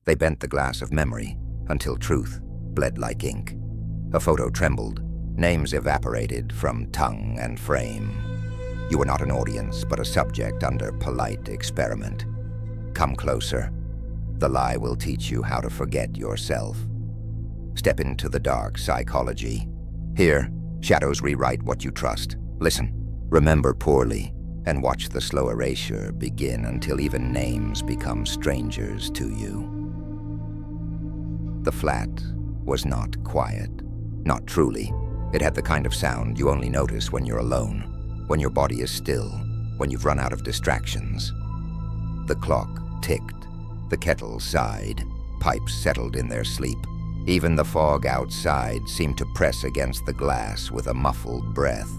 They bent the glass of memory until truth bled like ink. A photo trembled. Names evaporated from tongue and frame. You were not an audience, but a subject under polite experiment. Come closer. The lie will teach you how to forget yourself. Step into the dark psychology. Here, shadows rewrite what you trust. Listen, remember poorly, and watch the slow erasure begin until even names become strangers to you. The flat was not quiet. Not truly. It had the kind of sound you only notice when you're alone, when your body is still, when you've run out of distractions. The clock ticked. The kettle sighed. Pipes settled in their sleep. Even the fog outside seemed to press against the glass with a muffled breath,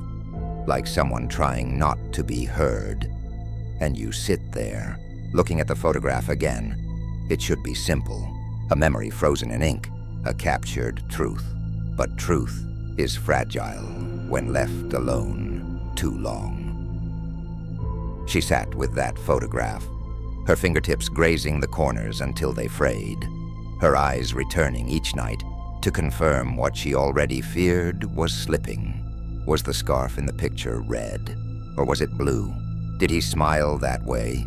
like someone trying not to be heard. And you sit there, looking at the photograph again. It should be simple. A memory frozen in ink, a captured truth. But truth is fragile when left alone too long. She sat with that photograph, her fingertips grazing the corners until they frayed, her eyes returning each night to confirm what she already feared was slipping. Was the scarf in the picture red, or was it blue? Did he smile that way?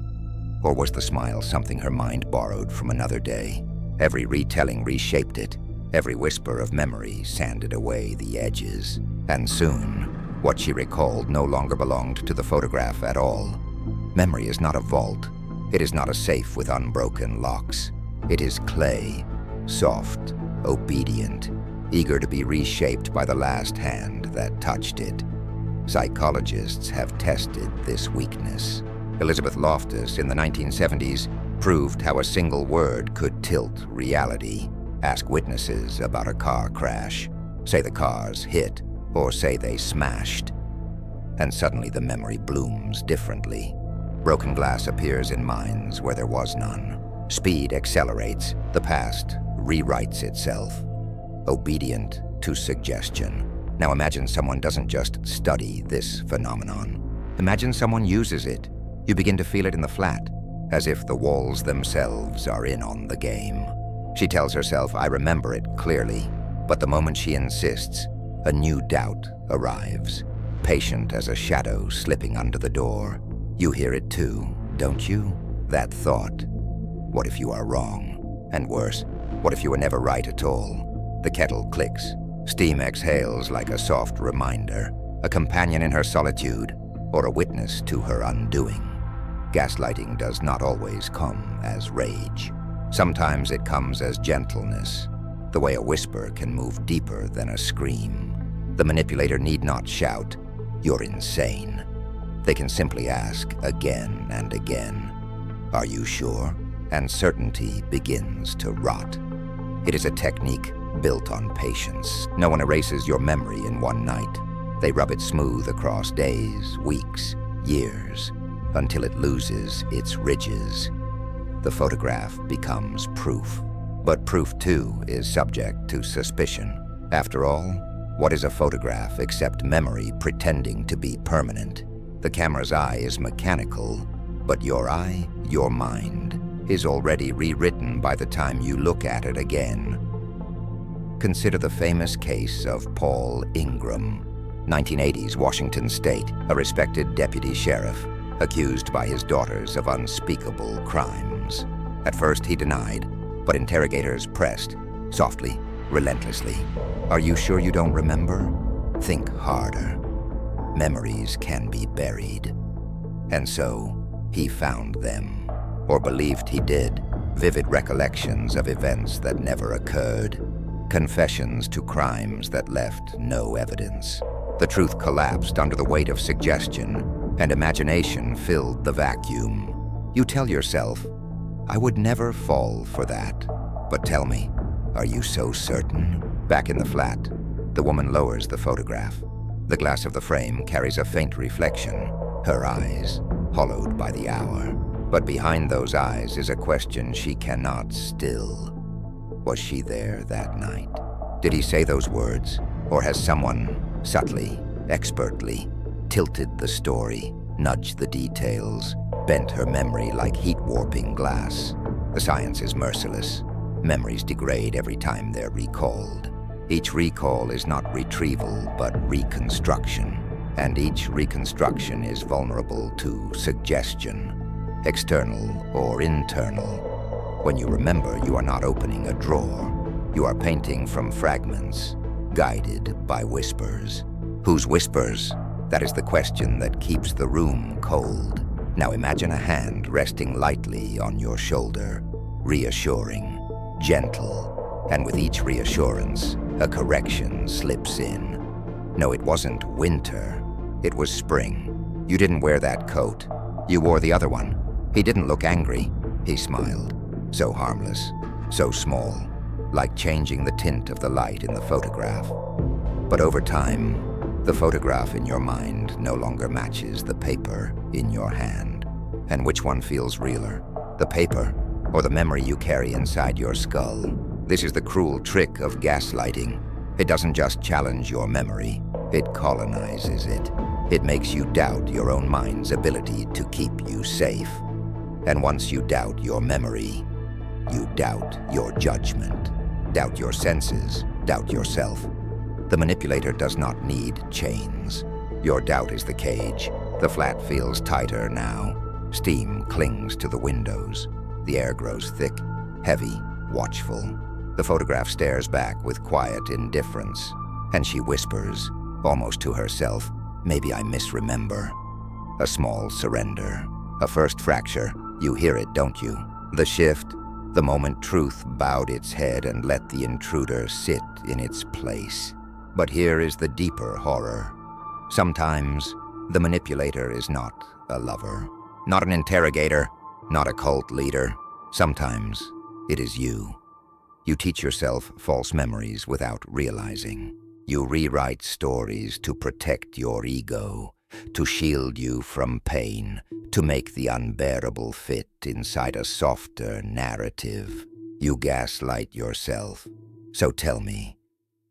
Or was the smile something her mind borrowed from another day? Every retelling reshaped it. Every whisper of memory sanded away the edges. And soon, what she recalled no longer belonged to the photograph at all. Memory is not a vault. It is not a safe with unbroken locks. It is clay, soft, obedient, eager to be reshaped by the last hand that touched it. Psychologists have tested this weakness. Elizabeth Loftus in the 1970s proved how a single word could tilt reality. Ask witnesses about a car crash. Say the cars hit, or say they smashed. And suddenly the memory blooms differently. Broken glass appears in minds where there was none. Speed accelerates. The past rewrites itself. Obedient to suggestion. Now imagine someone doesn't just study this phenomenon. Imagine someone uses it. You begin to feel it in the flat, as if the walls themselves are in on the game. She tells herself, I remember it clearly, but the moment she insists, a new doubt arrives, patient as a shadow slipping under the door. You hear it too, don't you? That thought. What if you are wrong? And worse, what if you were never right at all? The kettle clicks. Steam exhales like a soft reminder, a companion in her solitude, or a witness to her undoing. Gaslighting does not always come as rage. Sometimes it comes as gentleness, the way a whisper can move deeper than a scream. The manipulator need not shout, "You're insane." They can simply ask again and again, "Are you sure?" And certainty begins to rot. It is a technique built on patience. No one erases your memory in one night. They rub it smooth across days, weeks, years, until it loses its ridges. The photograph becomes proof. But proof, too, is subject to suspicion. After all, what is a photograph except memory pretending to be permanent? The camera's eye is mechanical, but your eye, your mind, is already rewritten by the time you look at it again. Consider the famous case of Paul Ingram, 1980s Washington State, a respected deputy sheriff, accused by his daughters of unspeakable crimes. At first he denied, but interrogators pressed, softly, relentlessly. Are you sure you don't remember? Think harder. Memories can be buried. And so, he found them, or believed he did, vivid recollections of events that never occurred, confessions to crimes that left no evidence. The truth collapsed under the weight of suggestion, and imagination filled the vacuum. You tell yourself, I would never fall for that. But tell me, are you so certain? Back in the flat, the woman lowers the photograph. The glass of the frame carries a faint reflection, her eyes, hollowed by the hour. But behind those eyes is a question she cannot still. Was she there that night? Did he say those words? Or has someone, subtly, expertly, tilted the story, nudged the details, bent her memory like heat-warping glass? The science is merciless. Memories degrade every time they're recalled. Each recall is not retrieval, but reconstruction. And each reconstruction is vulnerable to suggestion, external or internal. When you remember, you are not opening a drawer. You are painting from fragments, guided by whispers. Whose whispers? That is the question that keeps the room cold. Now imagine a hand resting lightly on your shoulder, reassuring, gentle, and with each reassurance, a correction slips in. No, it wasn't winter. It was spring. You didn't wear that coat. You wore the other one. He didn't look angry. He smiled. So harmless, so small, like changing the tint of the light in the photograph. But over time, the photograph in your mind no longer matches the paper in your hand. And which one feels realer? The paper or the memory you carry inside your skull? This is the cruel trick of gaslighting. It doesn't just challenge your memory, it colonizes it. It makes you doubt your own mind's ability to keep you safe. And once you doubt your memory, you doubt your judgment, doubt your senses, doubt yourself. The manipulator does not need chains. Your doubt is the cage. The flat feels tighter now. Steam clings to the windows. The air grows thick, heavy, watchful. The photograph stares back with quiet indifference, and she whispers, almost to herself, "Maybe I misremember." A small surrender, a first fracture. You hear it, don't you? The shift, the moment truth bowed its head and let the intruder sit in its place. But here is the deeper horror. Sometimes the manipulator is not a lover, not an interrogator, not a cult leader. Sometimes it is you. You teach yourself false memories without realizing. You rewrite stories to protect your ego, to shield you from pain, to make the unbearable fit inside a softer narrative. You gaslight yourself. So tell me,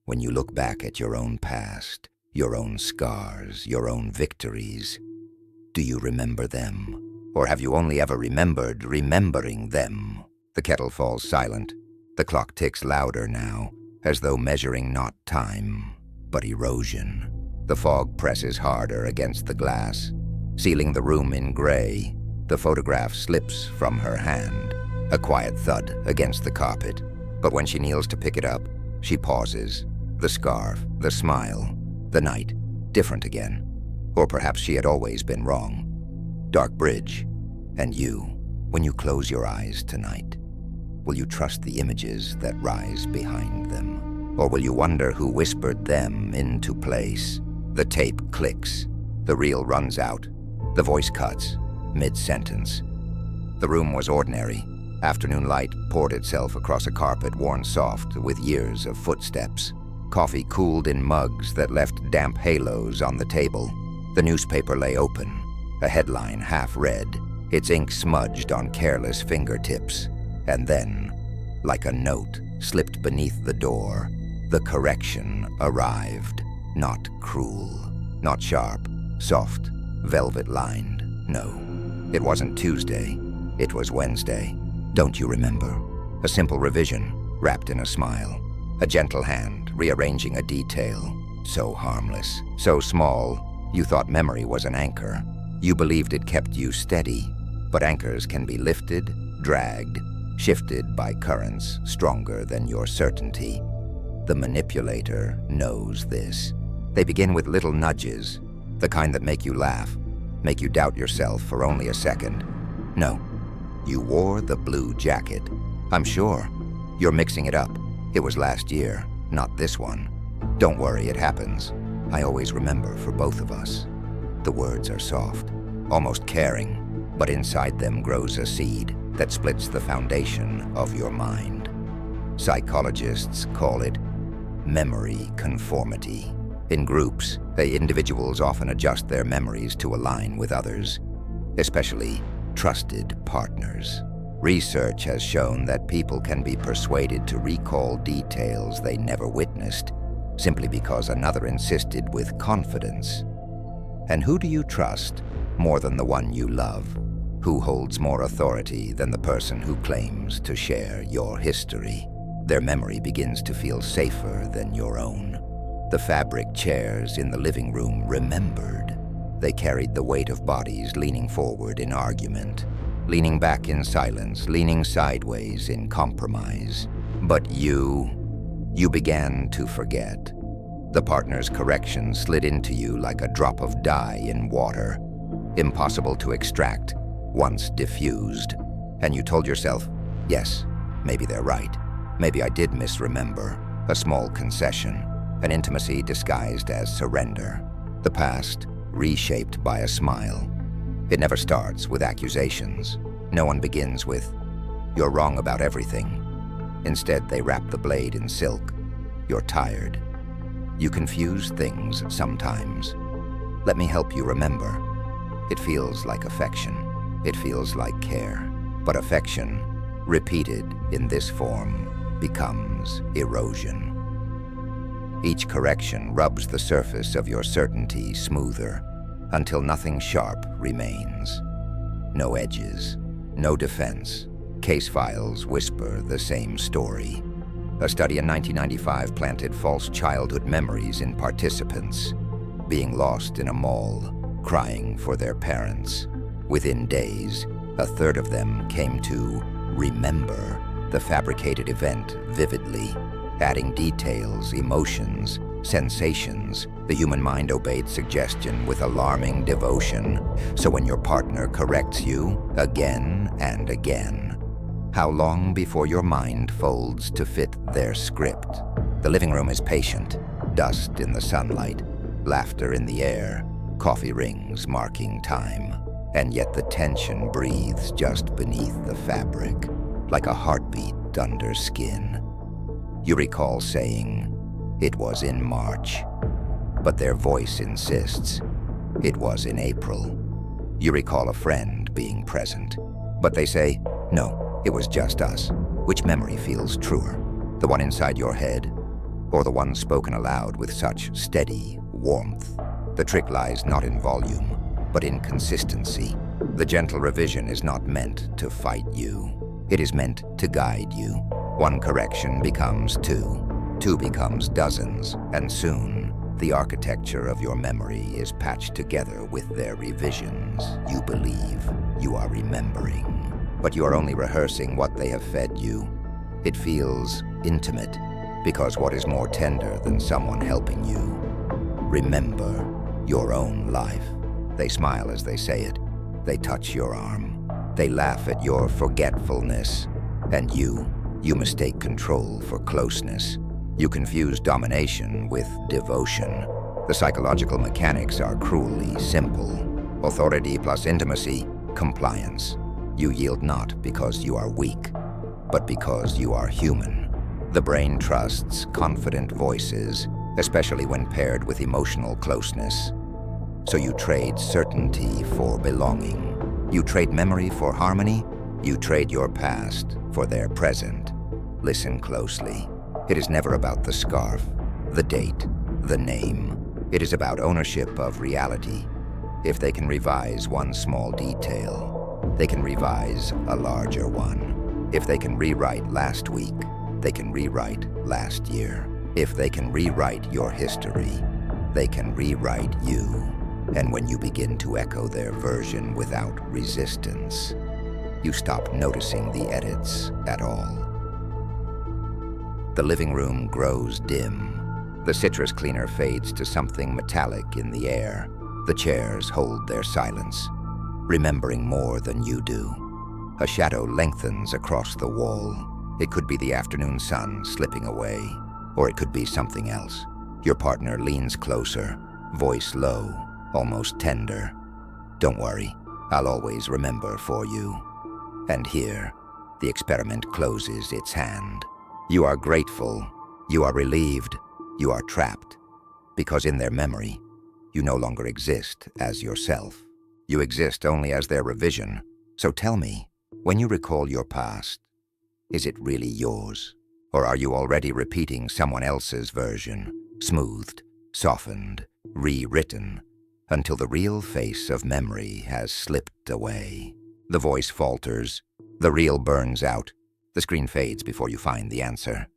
when you look back at your own past, your own scars, your own victories, do you remember them? Or have you only ever remembered remembering them? The kettle falls silent. The clock ticks louder now, as though measuring not time, but erosion. The fog presses harder against the glass, sealing the room in gray. The photograph slips from her hand, a quiet thud against the carpet. But when she kneels to pick it up, she pauses. The scarf, the smile, the night, different again. Or perhaps she had always been wrong. Dark bridge, and you, when you close your eyes tonight, will you trust the images that rise behind them? Or will you wonder who whispered them into place? The tape clicks. The reel runs out. The voice cuts, mid-sentence. The room was ordinary. Afternoon light poured itself across a carpet worn soft with years of footsteps. Coffee cooled in mugs that left damp halos on the table. The newspaper lay open, a headline half read, its ink smudged on careless fingertips. And then, like a note slipped beneath the door, the correction arrived. Not cruel, not sharp, soft, velvet-lined. No, it wasn't Tuesday. It was Wednesday. Don't you remember? A simple revision, wrapped in a smile. A gentle hand, rearranging a detail. So harmless, so small, you thought memory was an anchor. You believed it kept you steady. But anchors can be lifted, dragged, shifted by currents stronger than your certainty. The manipulator knows this. They begin with little nudges, the kind that make you laugh, make you doubt yourself for only a second. No, you wore the blue jacket. I'm sure. You're mixing it up. It was last year, not this one. Don't worry, it happens. I always remember for both of us. The words are soft, almost caring, but inside them grows a seed that splits the foundation of your mind. Psychologists call it memory conformity. In groups, individuals often adjust their memories to align with others, especially trusted partners. Research has shown that people can be persuaded to recall details they never witnessed, simply because another insisted with confidence. And who do you trust more than the one you love? Who holds more authority than the person who claims to share your history? Their memory begins to feel safer than your own. The fabric chairs in the living room remembered. They carried the weight of bodies leaning forward in argument, leaning back in silence, leaning sideways in compromise. But you began to forget. The partner's correction slid into you like a drop of dye in water, impossible to extract once diffused. And you told yourself, yes, maybe they're right. Maybe I did misremember. A small concession, an intimacy disguised as surrender. The past reshaped by a smile. It never starts with accusations. No one begins with, "You're wrong about everything." Instead, they wrap the blade in silk. "You're tired. You confuse things sometimes. Let me help you remember." It feels like affection. It feels like care. But affection, repeated in this form, becomes erosion. Each correction rubs the surface of your certainty smoother until nothing sharp remains. No edges, no defense. Case files whisper the same story. A study in 1995 planted false childhood memories in participants, being lost in a mall, crying for their parents. Within days, a third of them came to remember the fabricated event vividly, adding details, emotions, sensations. The human mind obeyed suggestion with alarming devotion. So when your partner corrects you again and again, how long before your mind folds to fit their script? The living room is patient, dust in the sunlight, laughter in the air, coffee rings marking time. And yet the tension breathes just beneath the fabric, like a heartbeat under skin. You recall saying, "It was in March," but their voice insists, "It was in April." You recall a friend being present, but they say, "No, it was just us." Which memory feels truer? The one inside your head, or the one spoken aloud with such steady warmth? The trick lies not in volume, but in consistency. The gentle revision is not meant to fight you. It is meant to guide you. One correction becomes two, two becomes dozens, and soon the architecture of your memory is patched together with their revisions. You believe you are remembering, but you are only rehearsing what they have fed you. It feels intimate, because what is more tender than someone helping you? Remember your own life. They smile as they say it. They touch your arm. They laugh at your forgetfulness. And you mistake control for closeness. You confuse domination with devotion. The psychological mechanics are cruelly simple. Authority plus intimacy, compliance. You yield not because you are weak, but because you are human. The brain trusts confident voices, especially when paired with emotional closeness. So you trade certainty for belonging. You trade memory for harmony. You trade your past for their present. Listen closely. It is never about the scarf, the date, the name. It is about ownership of reality. If they can revise one small detail, they can revise a larger one. If they can rewrite last week, they can rewrite last year. If they can rewrite your history, they can rewrite you. And when you begin to echo their version without resistance, you stop noticing the edits at all. The living room grows dim. The citrus cleaner fades to something metallic in the air. The chairs hold their silence, remembering more than you do. A shadow lengthens across the wall. It could be the afternoon sun slipping away, or it could be something else. Your partner leans closer, voice low, almost tender. "Don't worry, I'll always remember for you." And here, the experiment closes its hand. You are grateful, you are relieved, you are trapped, because in their memory, you no longer exist as yourself. You exist only as their revision. So tell me, when you recall your past, is it really yours? Or are you already repeating someone else's version, smoothed, softened, rewritten, until the real face of memory has slipped away? The voice falters. The reel burns out. The screen fades before you find the answer.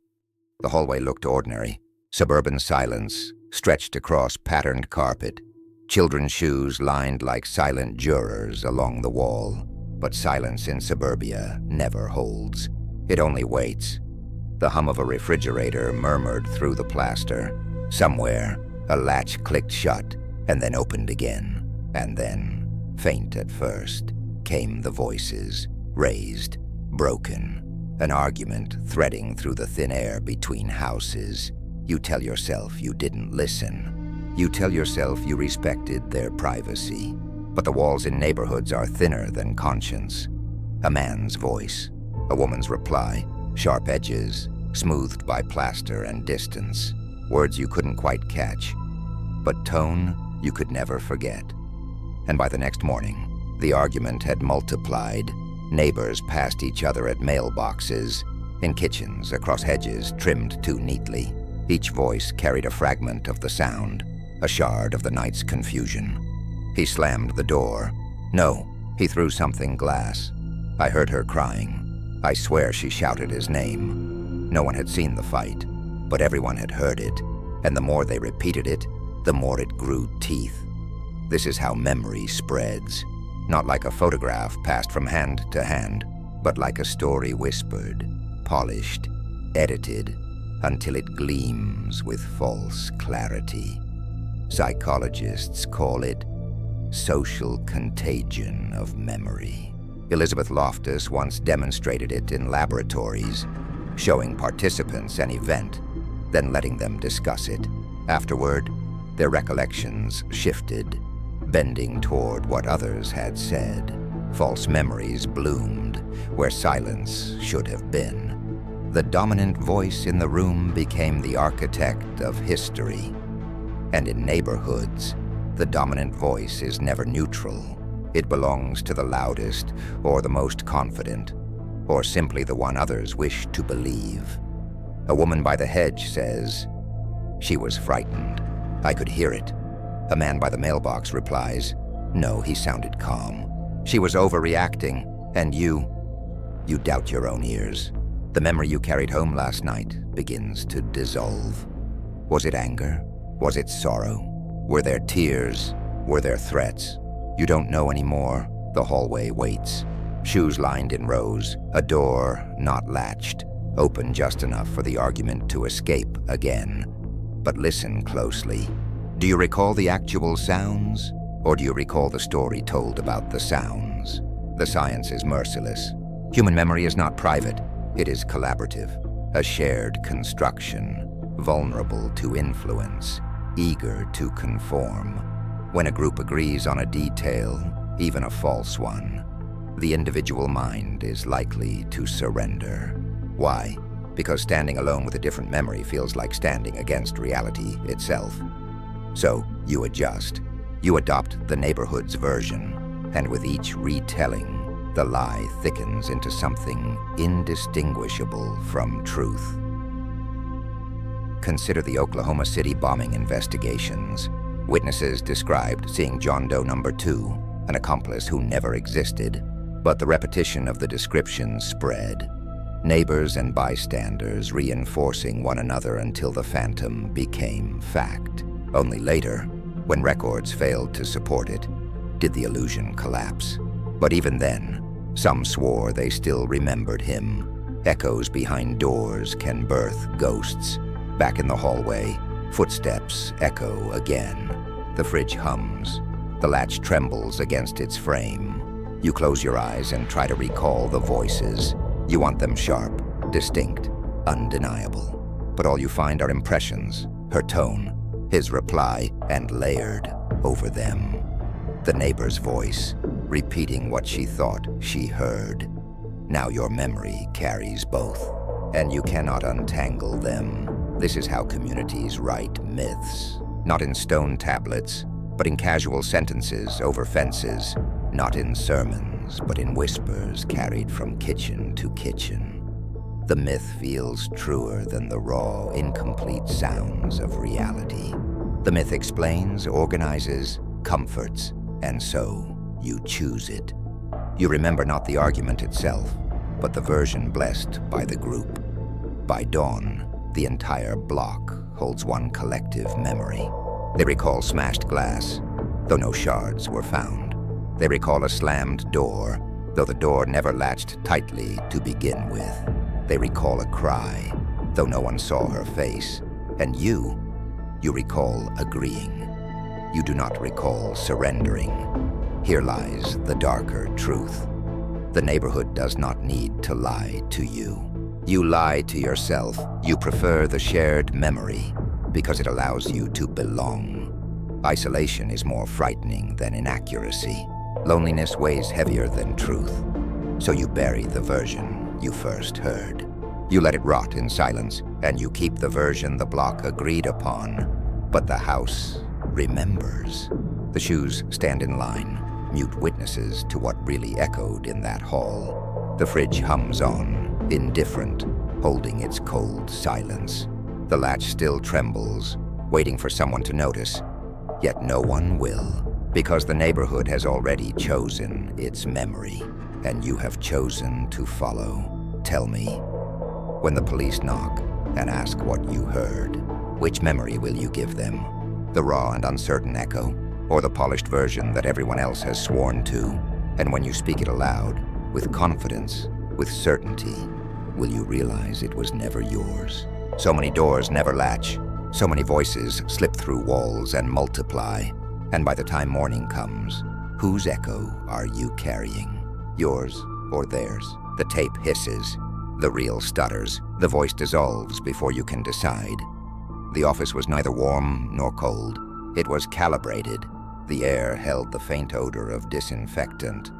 The hallway looked ordinary. Suburban silence stretched across patterned carpet. Children's shoes lined like silent jurors along the wall. But silence in suburbia never holds. It only waits. The hum of a refrigerator murmured through the plaster. Somewhere, a latch clicked shut and then opened again. And then, faint at first, came the voices, raised, broken. An argument threading through the thin air between houses. You tell yourself you didn't listen. You tell yourself you respected their privacy. But the walls in neighborhoods are thinner than conscience. A man's voice, a woman's reply, sharp edges, smoothed by plaster and distance. Words you couldn't quite catch, but tone you could never forget. And by the next morning, the argument had multiplied. Neighbors passed each other at mailboxes, in kitchens, across hedges trimmed too neatly. Each voice carried a fragment of the sound, a shard of the night's confusion. He slammed the door. No, he threw something glass. I heard her crying. I swear she shouted his name. No one had seen the fight, but everyone had heard it, and the more they repeated it, the more it grew teeth. This is how memory spreads, not like a photograph passed from hand to hand, but like a story whispered, polished, edited, until it gleams with false clarity. Psychologists call it social contagion of memory. Elizabeth Loftus once demonstrated it in laboratories, showing participants an event, then letting them discuss it. Afterward, their recollections shifted, bending toward what others had said. False memories bloomed where silence should have been. The dominant voice in the room became the architect of history. And in neighborhoods, the dominant voice is never neutral. It belongs to the loudest or the most confident, or simply the one others wish to believe. A woman by the hedge says, "She was frightened. I could hear it." A man by the mailbox replies, "No, he sounded calm. She was overreacting, and you doubt your own ears." The memory you carried home last night begins to dissolve. Was it anger? Was it sorrow? Were there tears? Were there threats? You don't know anymore. The hallway waits. Shoes lined in rows, a door not latched, open just enough for the argument to escape again. But listen closely. Do you recall the actual sounds, or do you recall the story told about the sounds? The science is merciless. Human memory is not private. It is collaborative, a shared construction, vulnerable to influence, eager to conform. When a group agrees on a detail, even a false one, the individual mind is likely to surrender. Why? Because standing alone with a different memory feels like standing against reality itself. So you adjust. You adopt the neighborhood's version, and with each retelling, the lie thickens into something indistinguishable from truth. Consider the Oklahoma City bombing investigations. Witnesses described seeing John Doe number 2, an accomplice who never existed, but the repetition of the description spread. Neighbors and bystanders reinforcing one another until the phantom became fact. Only later, when records failed to support it, did the illusion collapse. But even then, some swore they still remembered him. Echoes behind doors can birth ghosts. Back in the hallway, footsteps echo again. The fridge hums. The latch trembles against its frame. You close your eyes and try to recall the voices. You want them sharp, distinct, undeniable. But all you find are impressions, her tone, his reply, and layered over them. The neighbor's voice, repeating what she thought she heard. Now your memory carries both, and you cannot untangle them. This is how communities write myths. Not in stone tablets, but in casual sentences over fences. Not in sermons, but in whispers carried from kitchen to kitchen. The myth feels truer than the raw, incomplete sounds of reality. The myth explains, organizes, comforts, and so you choose it. You remember not the argument itself, but the version blessed by the group. By dawn, the entire block holds one collective memory. They recall smashed glass, though no shards were found. They recall a slammed door, though the door never latched tightly to begin with. They recall a cry, though no one saw her face. And you recall agreeing. You do not recall surrendering. Here lies the darker truth. The neighborhood does not need to lie to you. You lie to yourself. You prefer the shared memory because it allows you to belong. Isolation is more frightening than inaccuracy. Loneliness weighs heavier than truth. So you bury the version you first heard. You let it rot in silence, and you keep the version the block agreed upon. But the house remembers. The shoes stand in line, mute witnesses to what really echoed in that hall. The fridge hums on, indifferent, holding its cold silence. The latch still trembles, waiting for someone to notice. Yet no one will, because the neighborhood has already chosen its memory, and you have chosen to follow. Tell me, when the police knock and ask what you heard, which memory will you give them? The raw and uncertain echo, or the polished version that everyone else has sworn to? And when you speak it aloud, with confidence, with certainty, will you realize it was never yours? So many doors never latch. So many voices slip through walls and multiply. And by the time morning comes, whose echo are you carrying? Yours or theirs? The tape hisses. The reel stutters. The voice dissolves before you can decide. The office was neither warm nor cold. It was calibrated. The air held the faint odor of disinfectant,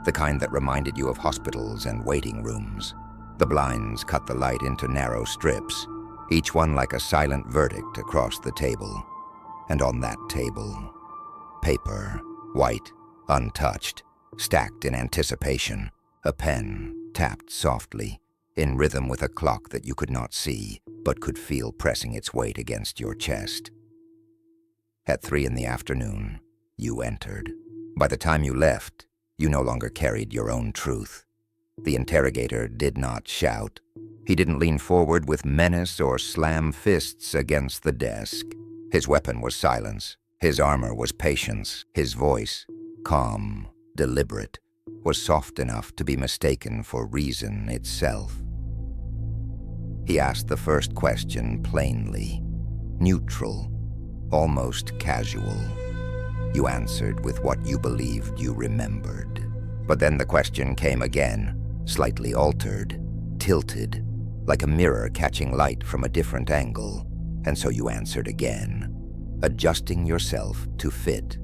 the kind that reminded you of hospitals and waiting rooms. The blinds cut the light into narrow strips, each one like a silent verdict across the table. And on that table, paper, white, untouched, stacked in anticipation, a pen tapped softly, in rhythm with a clock that you could not see, but could feel pressing its weight against your chest. At 3 p.m, you entered. By the time you left, you no longer carried your own truth. The interrogator did not shout. He didn't lean forward with menace or slam fists against the desk. His weapon was silence. His armor was patience. His voice, calm, deliberate, was soft enough to be mistaken for reason itself. He asked the first question plainly, neutral, almost casual. You answered with what you believed you remembered. But then the question came again, slightly altered, tilted, like a mirror catching light from a different angle. And so you answered again, adjusting yourself to fit.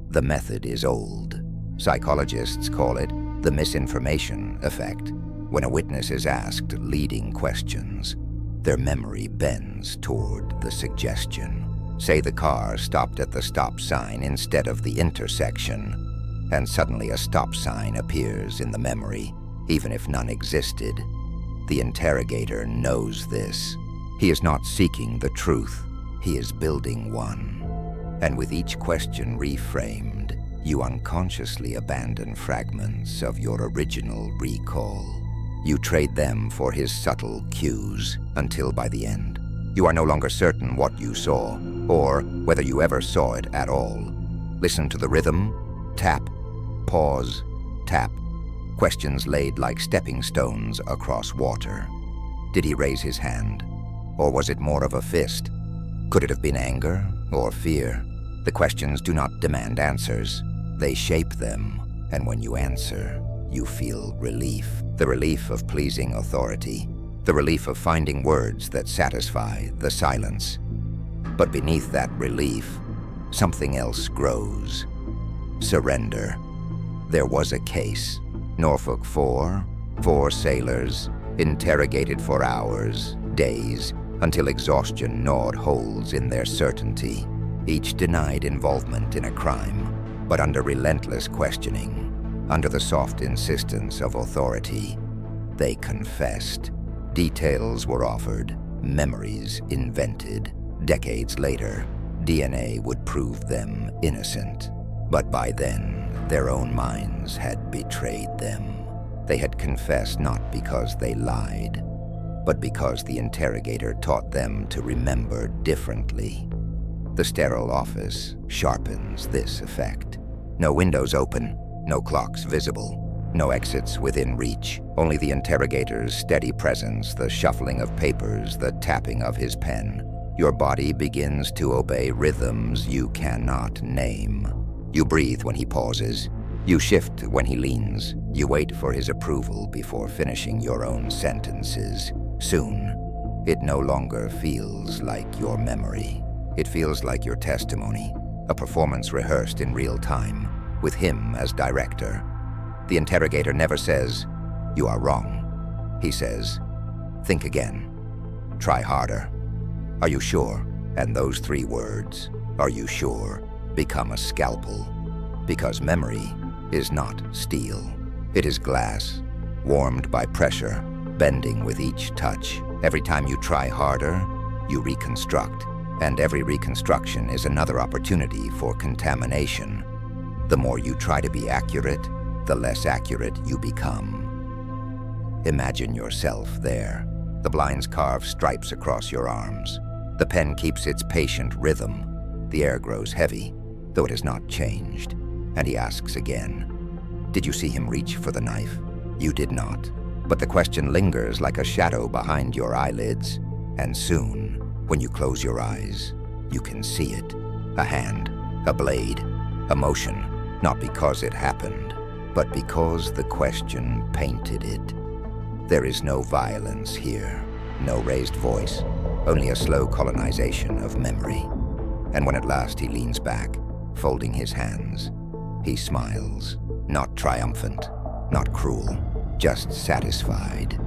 The method is old. Psychologists call it the misinformation effect. When a witness is asked leading questions, their memory bends toward the suggestion. Say the car stopped at the stop sign instead of the intersection, and suddenly a stop sign appears in the memory, even if none existed. The interrogator knows this. He is not seeking the truth. He is building one. And with each question reframed, you unconsciously abandon fragments of your original recall. You trade them for his subtle cues until by the end, you are no longer certain what you saw, or whether you ever saw it at all. Listen to the rhythm, tap, pause, tap, questions laid like stepping stones across water. Did he raise his hand, or was it more of a fist? Could it have been anger or fear? The questions do not demand answers. They shape them, and when you answer, you feel relief. The relief of pleasing authority. The relief of finding words that satisfy the silence. But beneath that relief, something else grows. Surrender. There was a case. Norfolk 4 sailors, interrogated for hours, days, until exhaustion gnawed holes in their certainty. Each denied involvement in a crime, but under relentless questioning, under the soft insistence of authority, they confessed. Details were offered, memories invented. Decades later, DNA would prove them innocent. But by then, Their own minds had betrayed them. They had confessed not because they lied, but because the interrogator taught them to remember differently. The sterile office sharpens this effect. No windows open, no clocks visible, no exits within reach, only the interrogator's steady presence, the shuffling of papers, the tapping of his pen. Your body begins to obey rhythms you cannot name. You breathe when he pauses. You shift when he leans. You wait for his approval before finishing your own sentences. Soon, it no longer feels like your memory. It feels like your testimony, a performance rehearsed in real time, with him as director. The interrogator never says, "You are wrong." He says, "Think again. Try harder. Are you sure?" And those 3 words, "Are you sure?" become a scalpel. Because memory is not steel. It is glass, warmed by pressure, bending with each touch. Every time you try harder, you reconstruct. And every reconstruction is another opportunity for contamination. The more you try to be accurate, the less accurate you become. Imagine yourself there. The blinds carve stripes across your arms. The pen keeps its patient rhythm. The air grows heavy, though it has not changed. And he asks again, "Did you see him reach for the knife?" You did not. But the question lingers like a shadow behind your eyelids. And soon, when you close your eyes, you can see it. A hand, a blade, a motion, not because it happened, but because the question painted it. There is no violence here, no raised voice, only a slow colonization of memory. And when at last he leans back, folding his hands, he smiles, not triumphant, not cruel, just satisfied,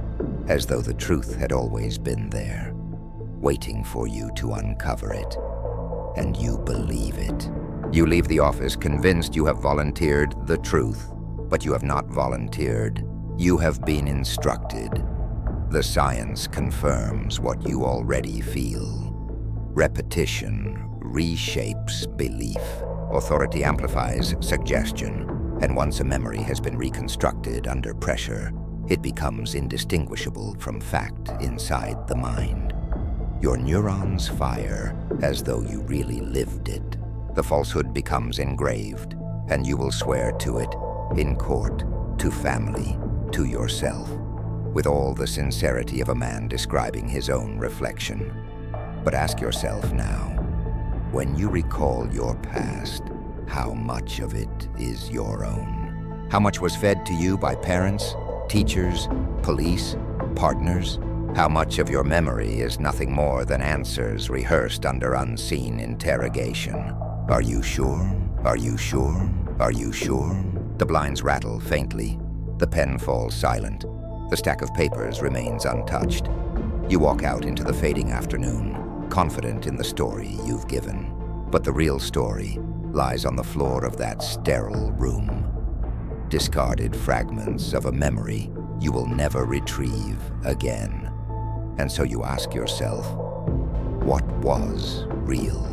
as though the truth had always been there, waiting for you to uncover it. And you believe it. You leave the office convinced you have volunteered the truth, but you have not volunteered. You have been instructed. The science confirms what you already feel. Repetition reshapes belief. Authority amplifies suggestion. And once a memory has been reconstructed under pressure, it becomes indistinguishable from fact inside the mind. Your neurons fire as though you really lived it. The falsehood becomes engraved, and you will swear to it in court, to family, to yourself, with all the sincerity of a man describing his own reflection. But ask yourself now, when you recall your past, how much of it is your own? How much was fed to you by parents, teachers, police, partners? How much of your memory is nothing more than answers rehearsed under unseen interrogation? Are you sure? Are you sure? Are you sure? The blinds rattle faintly. The pen falls silent. The stack of papers remains untouched. You walk out into the fading afternoon, confident in the story you've given. But the real story lies on the floor of that sterile room. Discarded fragments of a memory you will never retrieve again. And so you ask yourself, what was real?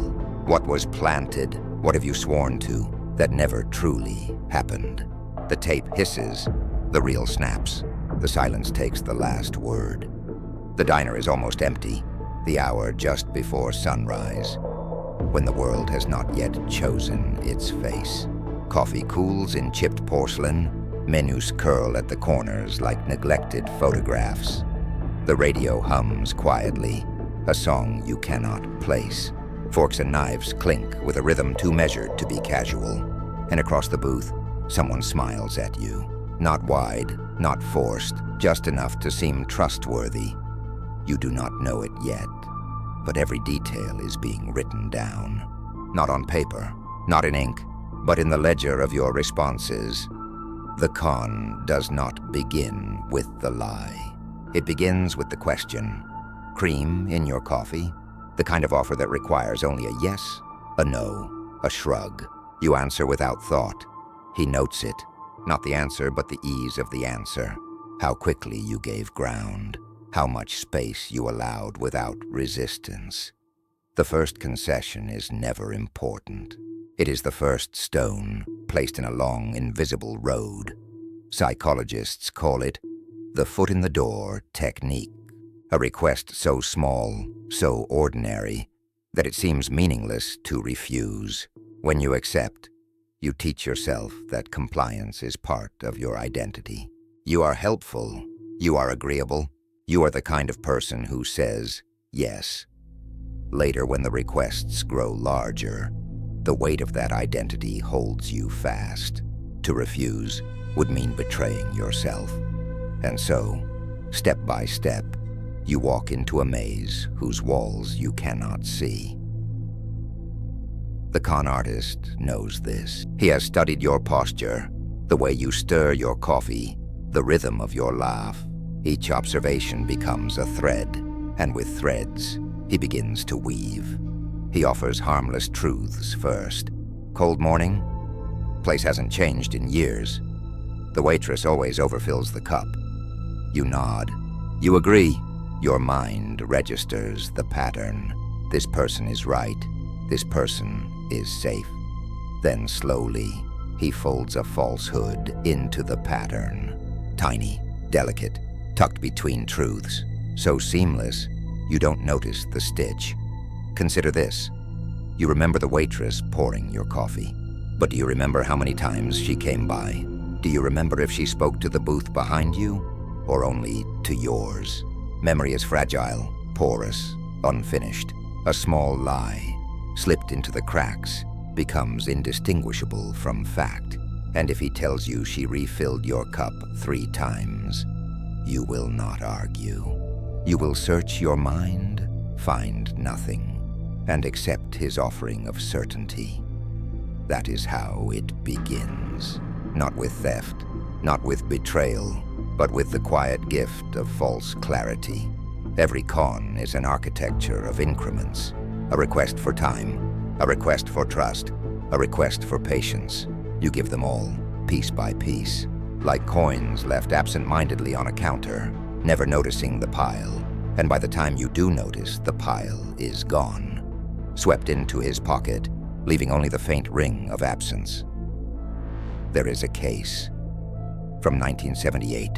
What was planted? What have you sworn to that never truly happened? The tape hisses, the reel snaps. The silence takes the last word. The diner is almost empty, the hour just before sunrise, when the world has not yet chosen its face. Coffee cools in chipped porcelain, menus curl at the corners like neglected photographs. The radio hums quietly, a song you cannot place. Forks and knives clink with a rhythm too measured to be casual. And across the booth, someone smiles at you. Not wide, not forced, just enough to seem trustworthy. You do not know it yet, but every detail is being written down. Not on paper, not in ink, but in the ledger of your responses. The con does not begin with the lie. It begins with the question, cream in your coffee? The kind of offer that requires only a yes, a no, a shrug. You answer without thought. He notes it, not the answer but the ease of the answer. How quickly you gave ground. How much space you allowed without resistance. The first concession is never important. It is the first stone placed in a long, invisible road. Psychologists call it the foot-in-the-door technique, a request so small, so ordinary, that it seems meaningless to refuse. When you accept, you teach yourself that compliance is part of your identity. You are helpful, you are agreeable, you are the kind of person who says yes. Later, when the requests grow larger, the weight of that identity holds you fast. To refuse would mean betraying yourself. And so, step by step, you walk into a maze whose walls you cannot see. The con artist knows this. He has studied your posture, the way you stir your coffee, the rhythm of your laugh. Each observation becomes a thread, and with threads, he begins to weave. He offers harmless truths first. Cold morning? Place hasn't changed in years. The waitress always overfills the cup. You nod. You agree. Your mind registers the pattern. This person is right. This person is safe. Then slowly, he folds a falsehood into the pattern. Tiny, delicate, tucked between truths. So seamless, you don't notice the stitch. Consider this. You remember the waitress pouring your coffee. But do you remember how many times she came by? Do you remember if she spoke to the booth behind you, or only to yours? Memory is fragile, porous, unfinished. A small lie, slipped into the cracks, becomes indistinguishable from fact. And if he tells you she refilled your cup 3 times, you will not argue. You will search your mind, find nothing, and accept his offering of certainty. That is how it begins. Not with theft, not with betrayal, but with the quiet gift of false clarity. Every con is an architecture of increments. A request for time, a request for trust, a request for patience. You give them all, piece by piece, like coins left absent-mindedly on a counter, never noticing the pile. And by the time you do notice, the pile is gone, swept into his pocket, leaving only the faint ring of absence. There is a case from 1978.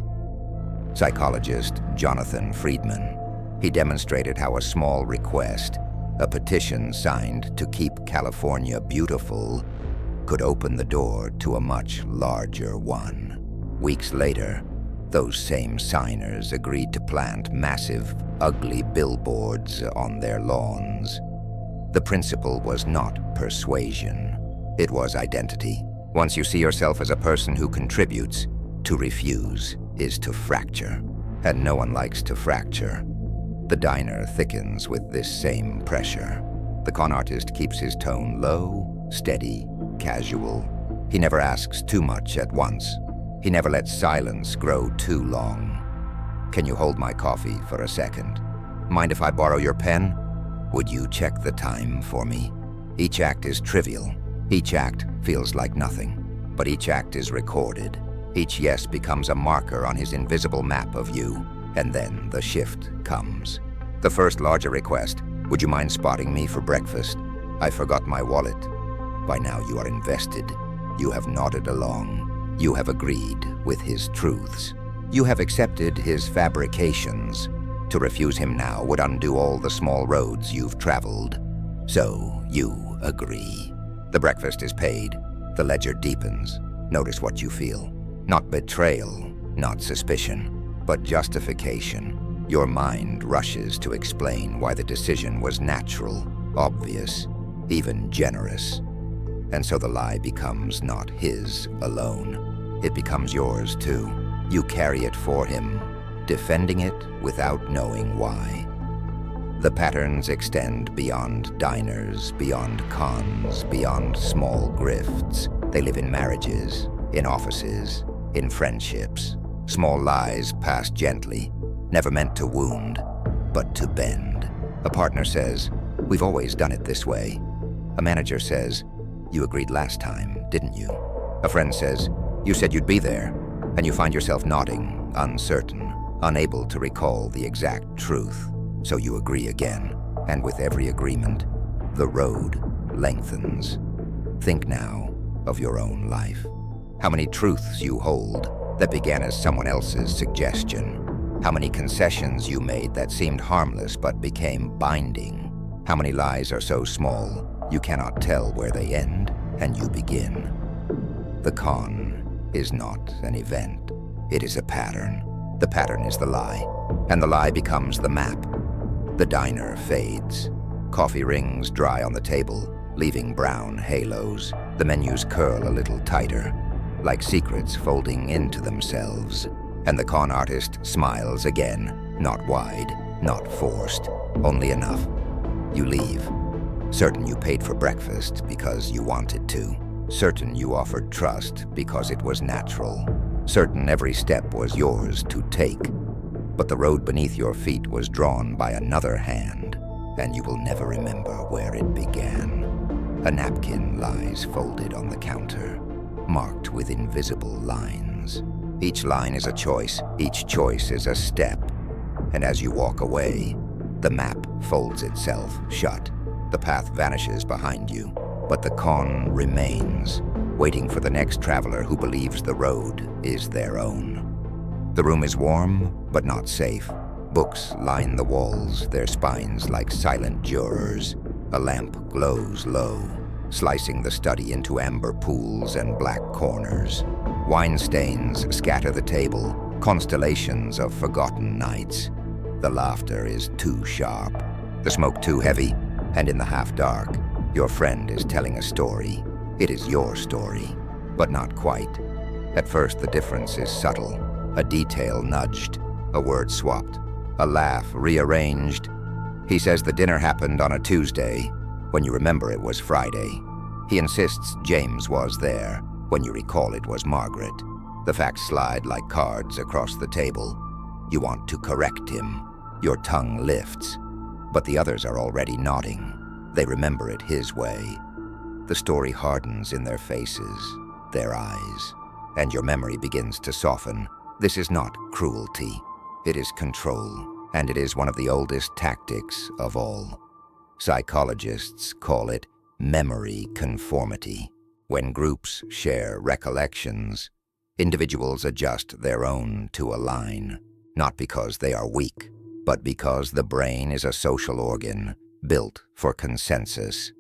Psychologist Jonathan Friedman. He demonstrated how a small request, a petition signed to keep California beautiful, could open the door to a much larger one. Weeks later, those same signers agreed to plant massive, ugly billboards on their lawns. The principle was not persuasion. It was identity. Once you see yourself as a person who contributes, to refuse is to fracture. And no one likes to fracture. The diner thickens with this same pressure. The con artist keeps his tone low, steady, casual. He never asks too much at once. He never lets silence grow too long. Can you hold my coffee for a second? Mind if I borrow your pen? Would you check the time for me? Each act is trivial. Each act feels like nothing. But each act is recorded. Each yes becomes a marker on his invisible map of you. And then the shift comes. The first larger request. Would you mind spotting me for breakfast? I forgot my wallet. By now you are invested. You have nodded along. You have agreed with his truths. You have accepted his fabrications. To refuse him now would undo all the small roads you've traveled. So you agree. The breakfast is paid. The ledger deepens. Notice what you feel. Not betrayal, not suspicion, but justification. Your mind rushes to explain why the decision was natural, obvious, even generous. And so the lie becomes not his alone. It becomes yours too. You carry it for him, defending it without knowing why. The patterns extend beyond diners, beyond cons, beyond small grifts. They live in marriages, in offices, in friendships. Small lies passed gently, never meant to wound, but to bend. A partner says, "We've always done it this way." A manager says, "You agreed last time, didn't you?" A friend says, "You said you'd be there," and you find yourself nodding, uncertain, unable to recall the exact truth. So you agree again, and with every agreement, the road lengthens. Think now of your own life. How many truths you hold that began as someone else's suggestion. How many concessions you made that seemed harmless but became binding. How many lies are so small you cannot tell where they end and you begin. The con is not an event. It is a pattern. The pattern is the lie, and the lie becomes the map. The diner fades. Coffee rings dry on the table, leaving brown halos. The menus curl a little tighter, like secrets folding into themselves. And the con artist smiles again, not wide, not forced, only enough. You leave, certain you paid for breakfast because you wanted to. Certain you offered trust because it was natural. Certain every step was yours to take. But the road beneath your feet was drawn by another hand, and you will never remember where it began. A napkin lies folded on the counter, marked with invisible lines. Each line is a choice, each choice is a step. And as you walk away, the map folds itself shut. The path vanishes behind you, but the con remains, waiting for the next traveler who believes the road is their own. The room is warm, but not safe. Books line the walls, their spines like silent jurors. A lamp glows low, slicing the study into amber pools and black corners. Wine stains scatter the table, constellations of forgotten nights. The laughter is too sharp, the smoke too heavy, and in the half-dark, your friend is telling a story. It is your story, but not quite. At first, the difference is subtle. A detail nudged, a word swapped, a laugh rearranged. He says the dinner happened on a Tuesday, when you remember it was Friday. He insists James was there, when you recall it was Margaret. The facts slide like cards across the table. You want to correct him. Your tongue lifts, but the others are already nodding. They remember it his way. The story hardens in their faces, their eyes, and your memory begins to soften. This is not cruelty. It is control, and it is one of the oldest tactics of all. Psychologists call it memory conformity. When groups share recollections, individuals adjust their own to align, not because they are weak, but because the brain is a social organ built for consensus.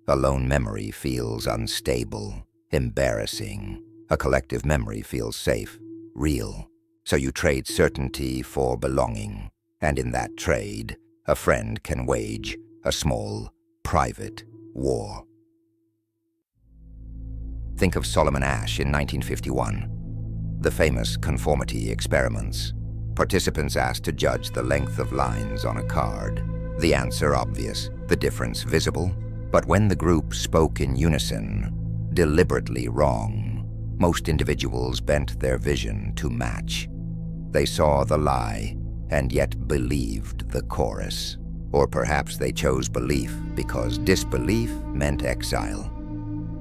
A lone memory feels unstable, embarrassing. A collective memory feels safe, real. So you trade certainty for belonging, and in that trade, a friend can wage a small, private war. Think of Solomon Asch in 1951. The famous conformity experiments. Participants asked to judge the length of lines on a card. The answer obvious, the difference visible. But when the group spoke in unison, deliberately wrong, most individuals bent their vision to match. They saw the lie and yet believed the chorus. Or perhaps they chose belief because disbelief meant exile.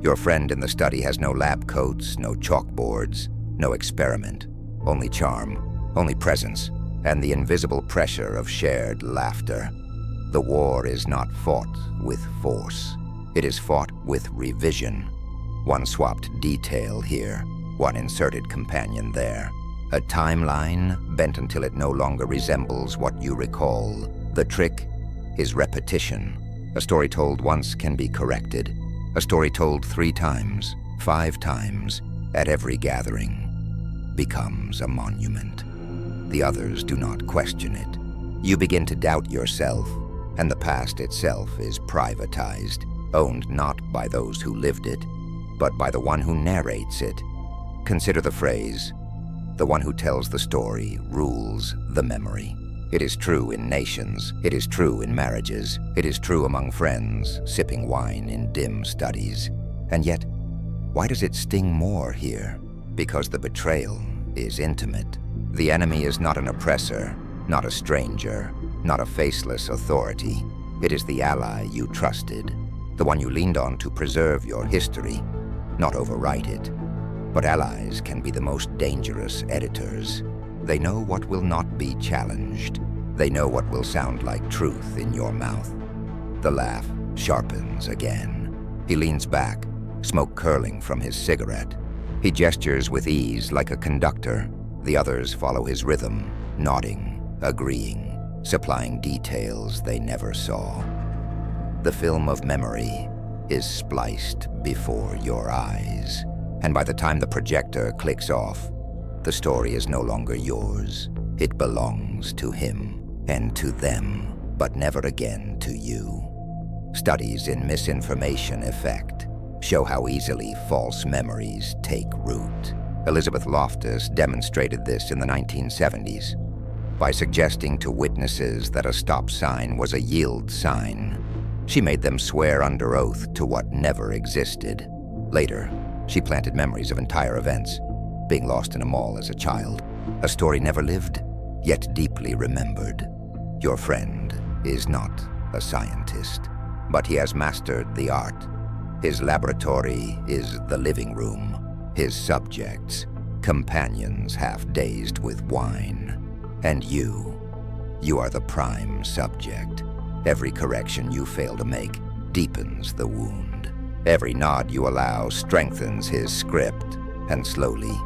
Your friend in the study has no lab coats, no chalkboards, no experiment, only charm, only presence, and the invisible pressure of shared laughter. The war is not fought with force. It is fought with revision. One swapped detail here, one inserted companion there. A timeline bent until it no longer resembles what you recall. The trick is repetition. A story told once can be corrected. A story told 3 times, 5 times, at every gathering, becomes a monument. The others do not question it. You begin to doubt yourself, and the past itself is privatized, owned not by those who lived it, but by the one who narrates it. Consider the phrase, the one who tells the story rules the memory. It is true in nations, it is true in marriages, it is true among friends, sipping wine in dim studies. And yet, why does it sting more here? Because the betrayal is intimate. The enemy is not an oppressor, not a stranger, not a faceless authority. It is the ally you trusted, the one you leaned on to preserve your history, not overwrite it. But allies can be the most dangerous editors. They know what will not be challenged. They know what will sound like truth in your mouth. The laugh sharpens again. He leans back, smoke curling from his cigarette. He gestures with ease like a conductor. The others follow his rhythm, nodding, agreeing, supplying details they never saw. The film of memory is spliced before your eyes, and by the time the projector clicks off, the story is no longer yours. It belongs to him and to them, but never again to you. Studies in misinformation effect show how easily false memories take root. Elizabeth Loftus demonstrated this in the 1970s by suggesting to witnesses that a stop sign was a yield sign. She made them swear under oath to what never existed. Later, she planted memories of entire events, being lost in a mall as a child. A story never lived, yet deeply remembered. Your friend is not a scientist, but he has mastered the art. His laboratory is the living room. His subjects, companions half dazed with wine. And you are the prime subject. Every correction you fail to make deepens the wound. Every nod you allow strengthens his script, and slowly,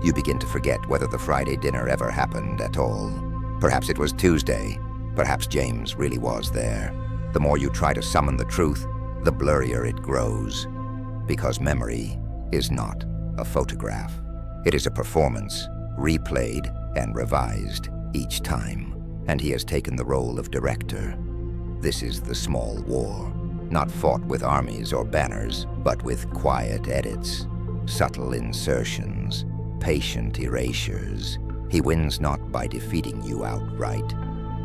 you begin to forget whether the Friday dinner ever happened at all. Perhaps it was Tuesday. Perhaps James really was there. The more you try to summon the truth, the blurrier it grows. Because memory is not a photograph. It is a performance, replayed and revised each time. And he has taken the role of director. This is the small war, not fought with armies or banners, but with quiet edits, subtle insertions, patient erasures. He wins not by defeating you outright,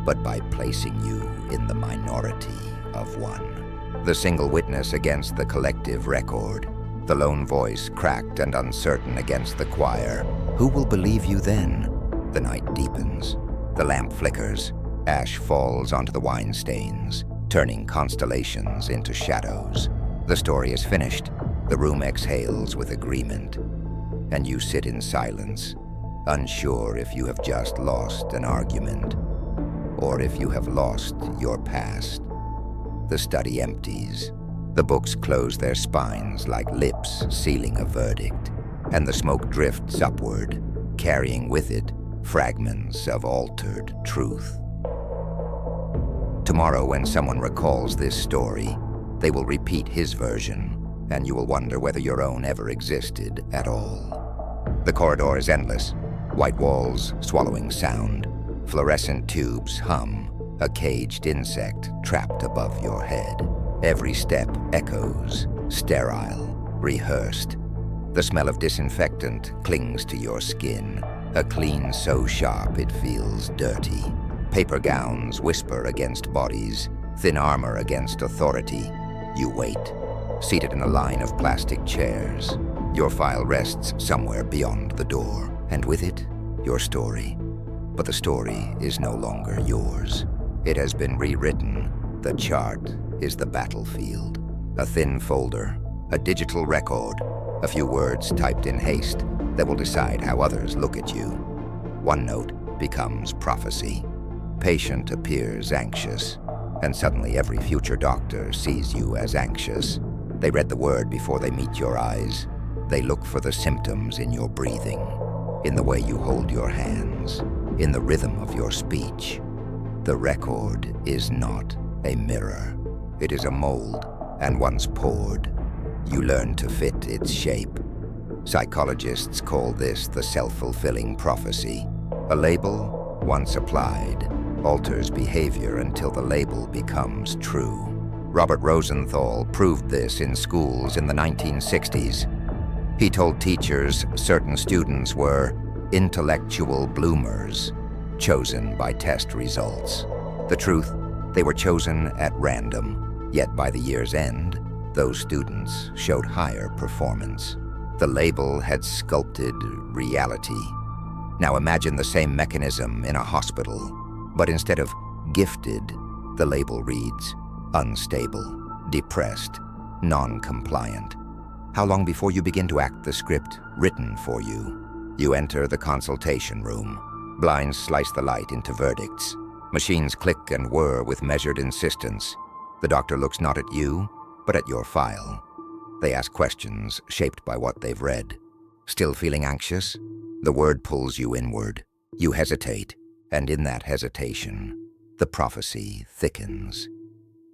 but by placing you in the minority of one. The single witness against the collective record, the lone voice cracked and uncertain against the choir. Who will believe you then? The night deepens. The lamp flickers. Ash falls onto the wine stains, turning constellations into shadows. The story is finished. The room exhales with agreement. And you sit in silence, unsure if you have just lost an argument, or if you have lost your past. The study empties. The books close their spines like lips sealing a verdict, and the smoke drifts upward, carrying with it fragments of altered truth. Tomorrow, when someone recalls this story, they will repeat his version, and you will wonder whether your own ever existed at all. The corridor is endless. White walls swallowing sound. Fluorescent tubes hum, a caged insect trapped above your head. Every step echoes, sterile, rehearsed. The smell of disinfectant clings to your skin, a clean so sharp it feels dirty. Paper gowns whisper against bodies, thin armor against authority. You wait, seated in a line of plastic chairs. Your file rests somewhere beyond the door, and with it, your story. But the story is no longer yours. It has been rewritten. The chart is the battlefield. A thin folder, a digital record, a few words typed in haste that will decide how others look at you. One note becomes prophecy. Patient appears anxious, and suddenly every future doctor sees you as anxious. They read the word before they meet your eyes. They look for the symptoms in your breathing, in the way you hold your hands, in the rhythm of your speech. The record is not a mirror. It is a mold, and once poured, you learn to fit its shape. Psychologists call this the self-fulfilling prophecy. A label, once applied, alters behavior until the label becomes true. Robert Rosenthal proved this in schools in the 1960s. He told teachers certain students were intellectual bloomers, chosen by test results. The truth, they were chosen at random, yet by the year's end, those students showed higher performance. The label had sculpted reality. Now imagine the same mechanism in a hospital, but instead of gifted, the label reads unstable, depressed, non-compliant. How long before you begin to act the script written for you? You enter the consultation room. Blinds slice the light into verdicts. Machines click and whir with measured insistence. The doctor looks not at you, but at your file. They ask questions shaped by what they've read. Still feeling anxious? The word pulls you inward. You hesitate, and in that hesitation, the prophecy thickens.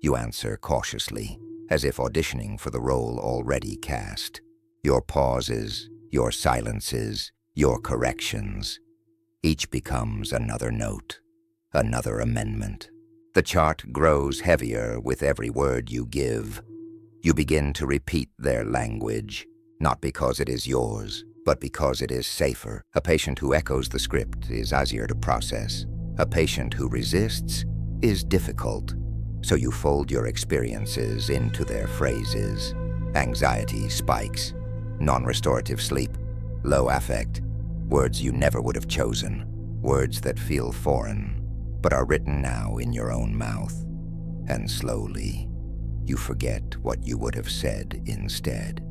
You answer cautiously, as if auditioning for the role already cast. Your pauses, your silences, your corrections. Each becomes another note, another amendment. The chart grows heavier with every word you give. You begin to repeat their language, not because it is yours, but because it is safer. A patient who echoes the script is easier to process. A patient who resists is difficult. So you fold your experiences into their phrases. Anxiety spikes, non-restorative sleep, low affect, words you never would have chosen, words that feel foreign, but are written now in your own mouth. And slowly, you forget what you would have said instead.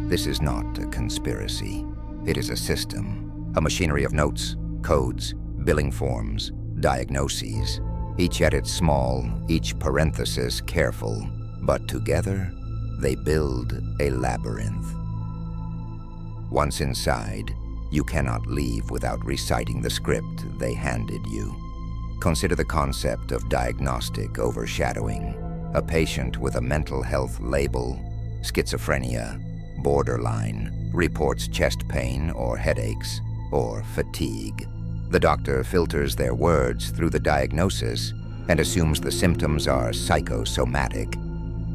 This is not a conspiracy. It is a system, a machinery of notes, codes, billing forms, diagnoses, each at its small, each parenthesis careful, but together they build a labyrinth. Once inside, you cannot leave without reciting the script they handed you. Consider the concept of diagnostic overshadowing. A patient with a mental health label, schizophrenia, borderline, reports chest pain or headaches or fatigue. The doctor filters their words through the diagnosis and assumes the symptoms are psychosomatic.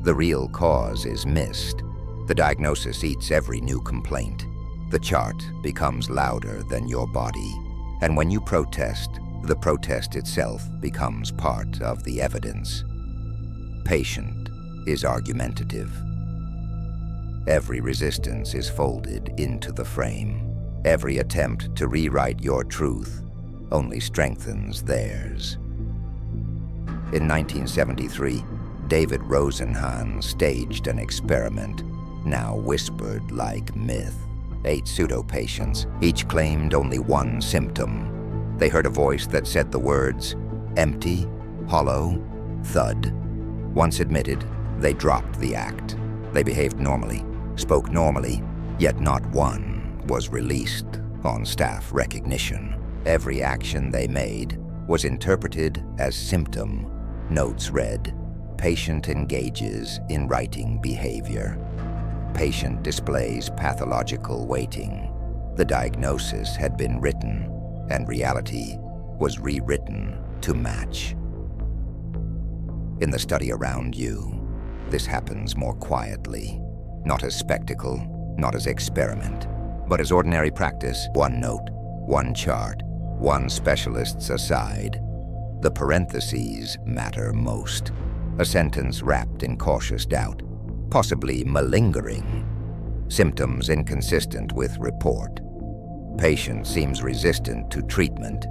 The real cause is missed. The diagnosis eats every new complaint. The chart becomes louder than your body. And when you protest, the protest itself becomes part of the evidence. Patient is argumentative. Every resistance is folded into the frame. Every attempt to rewrite your truth only strengthens theirs. In 1973, David Rosenhan staged an experiment, now whispered like myth. 8 pseudo-patients, each claimed only one symptom. They heard a voice that said the words, empty, hollow, thud. Once admitted, they dropped the act. They behaved normally, spoke normally, yet not one was released on staff recognition. Every action they made was interpreted as symptom. Notes read, patient engages in writing behavior. Patient displays pathological waiting. The diagnosis had been written, and reality was rewritten to match. In the study around you, this happens more quietly, not as spectacle, not as experiment, but as ordinary practice. One note, one chart, one specialist's aside. The parentheses matter most. A sentence wrapped in cautious doubt, possibly malingering. Symptoms inconsistent with report. Patient seems resistant to treatment.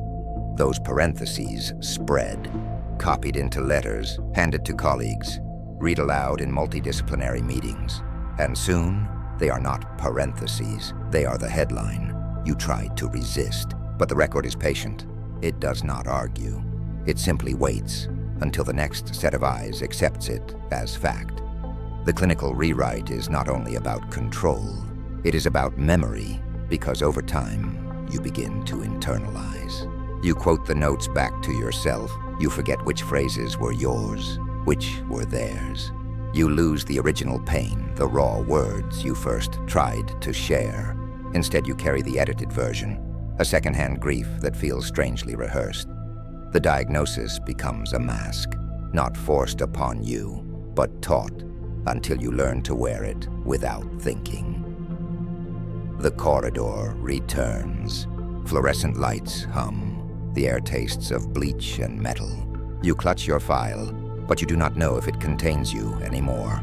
Those parentheses spread, copied into letters, handed to colleagues, read aloud in multidisciplinary meetings. And soon, they are not parentheses. They are the headline. You tried to resist, but the record is patient. It does not argue. It simply waits until the next set of eyes accepts it as fact. The clinical rewrite is not only about control, it is about memory, because over time, you begin to internalize. You quote the notes back to yourself. You forget which phrases were yours, which were theirs. You lose the original pain, the raw words you first tried to share. Instead, you carry the edited version, a secondhand grief that feels strangely rehearsed. The diagnosis becomes a mask, not forced upon you, but taught until you learn to wear it without thinking. The corridor returns. Fluorescent lights hum. The air tastes of bleach and metal. You clutch your file, but you do not know if it contains you anymore.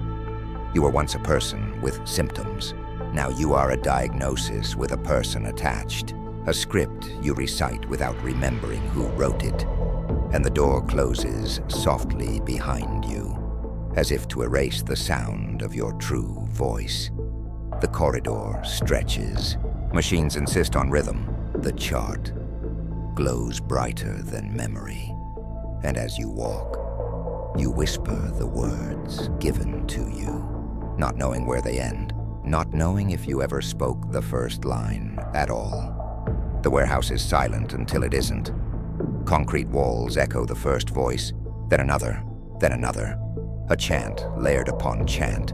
You were once a person with symptoms. Now you are a diagnosis with a person attached. A script you recite without remembering who wrote it. And the door closes softly behind you, as if to erase the sound of your true voice. The corridor stretches. Machines insist on rhythm. The chart glows brighter than memory. And as you walk, you whisper the words given to you. not knowing where they end, not knowing if you ever spoke the first line at all. The warehouse is silent until it isn't. Concrete walls echo the first voice, then another, a chant layered upon chant,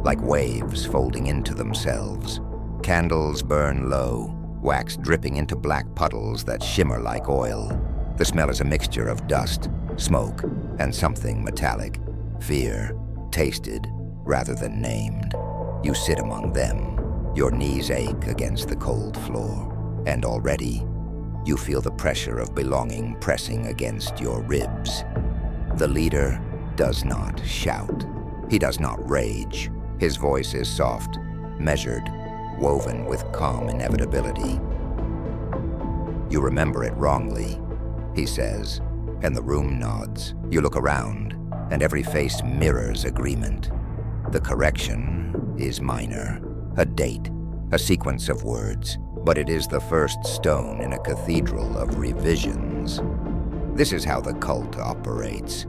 like waves folding into themselves. Candles burn low, wax dripping into black puddles that shimmer like oil. The smell is a mixture of dust, smoke, and something metallic. Fear, tasted rather than named. You sit among them. Your knees ache against the cold floor. And already, you feel the pressure of belonging pressing against your ribs. The leader does not shout. He does not rage. His voice is soft, measured, woven with calm inevitability. You remember it wrongly, he says, and the room nods. You look around, and every face mirrors agreement. The correction is minor, a date, a sequence of words, but it is the first stone in a cathedral of revisions. This is how the cult operates,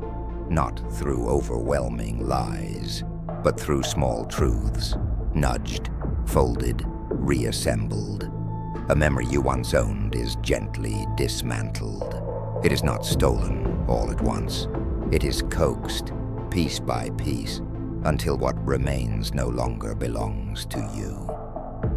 not through overwhelming lies, but through small truths, nudged, folded, reassembled. A memory you once owned is gently dismantled. It is not stolen all at once. It is coaxed, piece by piece, until what remains no longer belongs to you.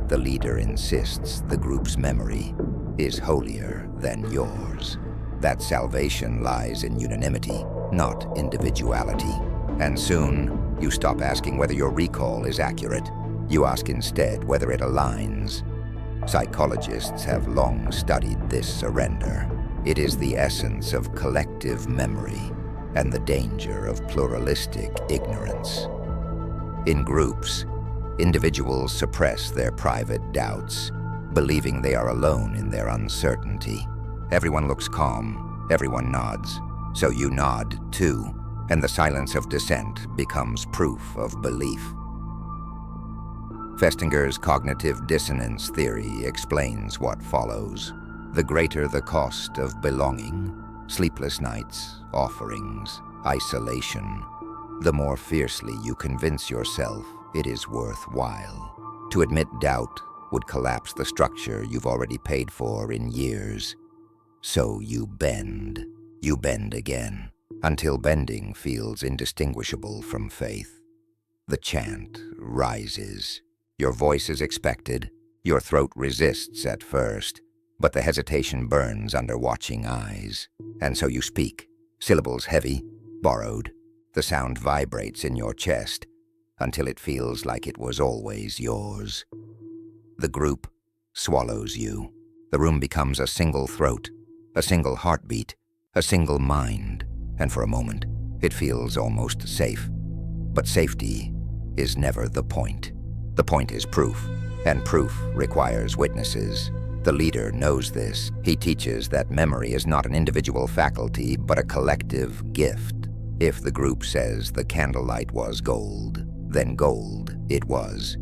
The leader insists the group's memory is holier than yours. That salvation lies in unanimity, not individuality. And soon, you stop asking whether your recall is accurate. You ask instead whether it aligns. Psychologists have long studied this surrender. It is the essence of collective memory and the danger of pluralistic ignorance. In groups, individuals suppress their private doubts, believing they are alone in their uncertainty. Everyone looks calm, everyone nods, so you nod too, and the silence of dissent becomes proof of belief. Festinger's cognitive dissonance theory explains what follows. The greater the cost of belonging, sleepless nights, offerings, isolation, the more fiercely you convince yourself it is worthwhile. To admit doubt would collapse the structure you've already paid for in years. So you bend again, until bending feels indistinguishable from faith. The chant rises. Your voice is expected. Your throat resists at first, but the hesitation burns under watching eyes. And so you speak, syllables heavy, borrowed. The sound vibrates in your chest until it feels like it was always yours. The group swallows you. The room becomes a single throat, a single heartbeat, a single mind, and for a moment, it feels almost safe. But safety is never the point. The point is proof, and proof requires witnesses. The leader knows this. He teaches that memory is not an individual faculty, but a collective gift. If the group says the candlelight was gold, then gold it was,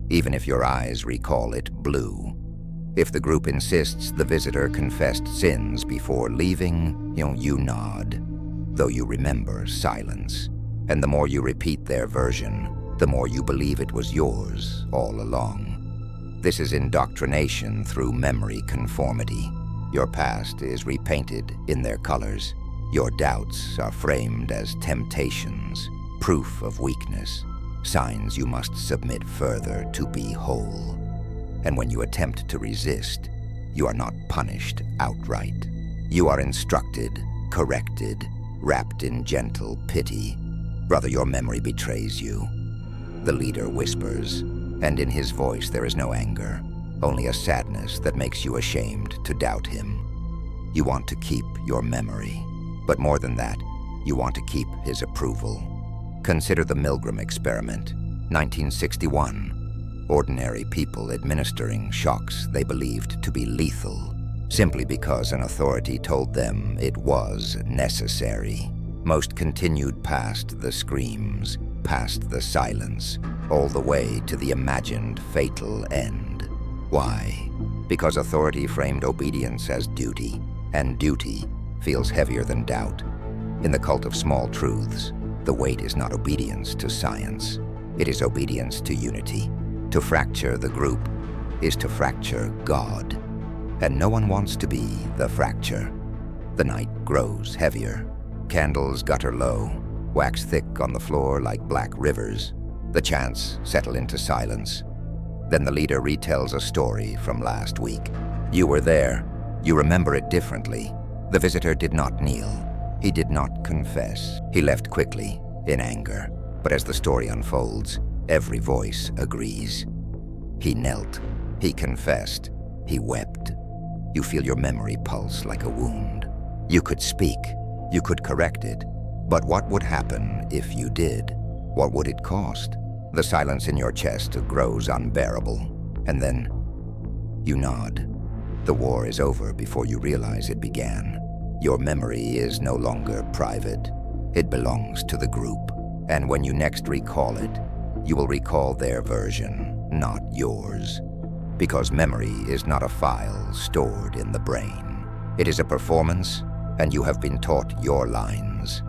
even if your eyes recall it blue. If the group insists the visitor confessed sins before leaving, you nod, though you remember silence. And the more you repeat their version, the more you believe it was yours all along. This is indoctrination through memory conformity. Your past is repainted in their colors. Your doubts are framed as temptations, proof of weakness, signs you must submit further to be whole. And when you attempt to resist, you are not punished outright. You are instructed, corrected, wrapped in gentle pity. Brother, your memory betrays you. The leader whispers, and in his voice there is no anger, only a sadness that makes you ashamed to doubt him. You want to keep your memory, but more than that, you want to keep his approval. Consider the Milgram experiment, 1961. Ordinary people administering shocks they believed to be lethal, simply because an authority told them it was necessary. Most continued past the screams, past the silence, all the way to the imagined fatal end. Why? Because authority framed obedience as duty, and duty feels heavier than doubt. In the cult of small truths, the weight is not obedience to science. It is obedience to unity. To fracture the group is to fracture God. And no one wants to be the fracture. The night grows heavier. Candles gutter low, wax thick on the floor like black rivers. The chants settle into silence. Then the leader retells a story from last week. You were there. You remember it differently. The visitor did not kneel. He did not confess. He left quickly, in anger. But as the story unfolds, every voice agrees. He knelt. He confessed. He wept. You feel your memory pulse like a wound. You could speak. You could correct it. But what would happen if you did? What would it cost? The silence in your chest grows unbearable. And then you nod. The war is over before you realize it began. Your memory is no longer private. It belongs to the group. And when you next recall it, you will recall their version, not yours. Because memory is not a file stored in the brain. It is a performance, and you have been taught your lines.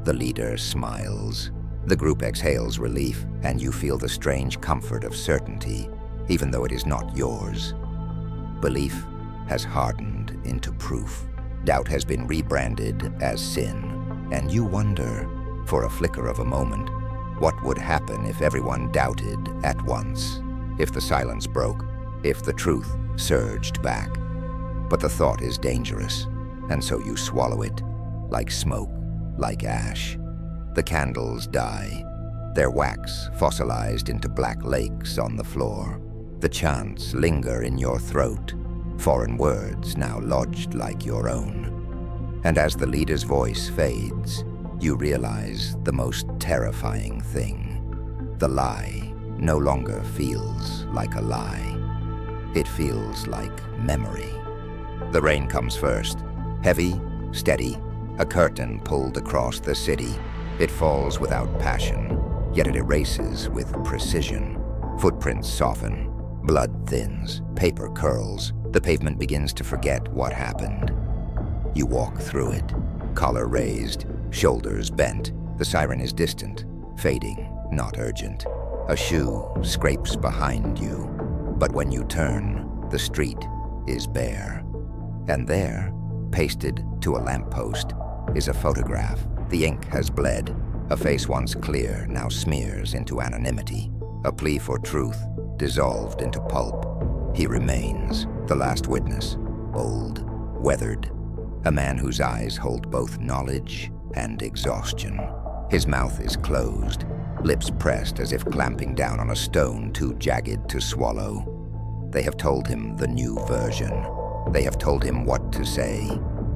The leader smiles. The group exhales relief, and you feel the strange comfort of certainty, even though it is not yours. Belief has hardened into proof. Doubt has been rebranded as sin, and you wonder, for a flicker of a moment, what would happen if everyone doubted at once, if the silence broke, if the truth surged back. But the thought is dangerous, and so you swallow it, like smoke, like ash. The candles die, their wax fossilized into black lakes on the floor. The chants linger in your throat, foreign words now lodged like your own. And as the leader's voice fades, you realize the most terrifying thing. The lie no longer feels like a lie. It feels like memory. The rain comes first, heavy, steady, a curtain pulled across the city. It falls without passion, yet it erases with precision. Footprints soften, blood thins, paper curls. The pavement begins to forget what happened. You walk through it, collar raised, shoulders bent. The siren is distant, fading, not urgent. A shoe scrapes behind you, but when you turn, the street is bare. And there, pasted to a lamppost, is a photograph. The ink has bled. A face once clear now smears into anonymity. A plea for truth dissolved into pulp. He remains, the last witness, old, weathered, a man whose eyes hold both knowledge and exhaustion. His mouth is closed, lips pressed as if clamping down on a stone too jagged to swallow. They have told him the new version. They have told him what to say,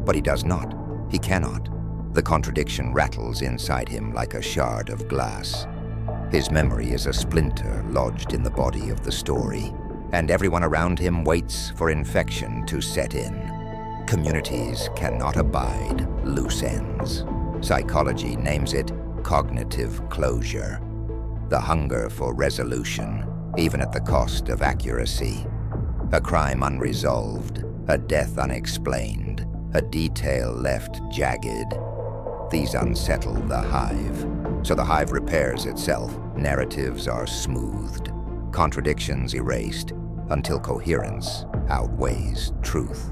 but he does not. He cannot. The contradiction rattles inside him like a shard of glass. His memory is a splinter lodged in the body of the story, and everyone around him waits for infection to set in. Communities cannot abide loose ends. Psychology names it cognitive closure. The hunger for resolution, even at the cost of accuracy. A crime unresolved, a death unexplained, a detail left jagged. These unsettle the hive. So the hive repairs itself. Narratives are smoothed, contradictions erased, until coherence outweighs truth.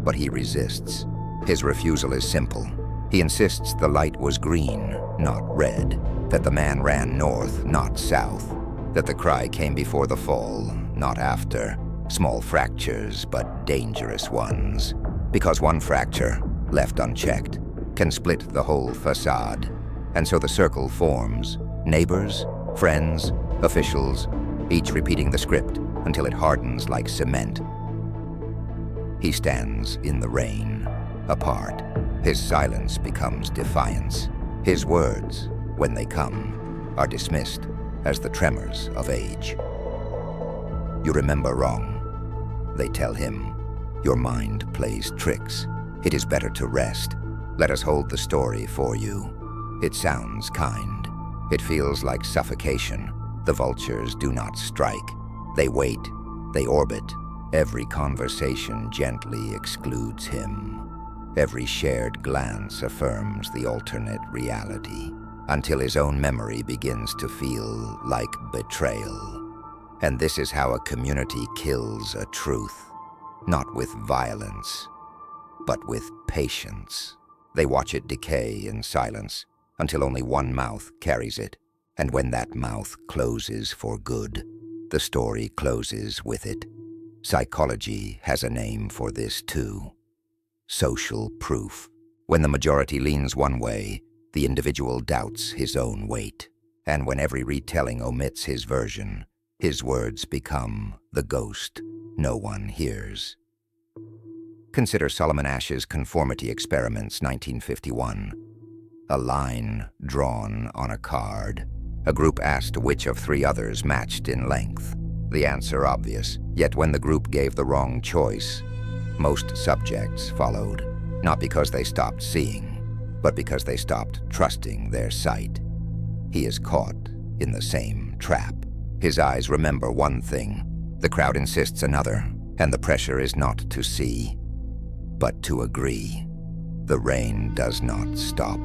But he resists. His refusal is simple. He insists the light was green, not red, that the man ran north, not south, that the cry came before the fall, not after. Small fractures, but dangerous ones. Because one fracture, left unchecked, can split the whole facade. And so the circle forms. Neighbors, friends, officials, each repeating the script until it hardens like cement. He stands in the rain, apart. His silence becomes defiance. His words, when they come, are dismissed as the tremors of age. You remember wrong, they tell him. Your mind plays tricks. It is better to rest. Let us hold the story for you. It sounds kind. It feels like suffocation. The vultures do not strike. They wait. They orbit. Every conversation gently excludes him. Every shared glance affirms the alternate reality. until his own memory begins to feel like betrayal. And this is how a community kills a truth, not with violence, but with patience. They watch it decay in silence until only one mouth carries it, and when that mouth closes for good, the story closes with it. Psychology has a name for this too: social proof. When the majority leans one way, the individual doubts his own weight. And when every retelling omits his version, his words become the ghost no one hears. Consider Solomon Ash's Conformity Experiments, 1951. A line drawn on a card. A group asked which of three others matched in length. The answer obvious, yet when the group gave the wrong choice, most subjects followed, not because they stopped seeing, but because they stopped trusting their sight. He is caught in the same trap. His eyes remember one thing, the crowd insists another, and the pressure is not to see, but to agree. The rain does not stop.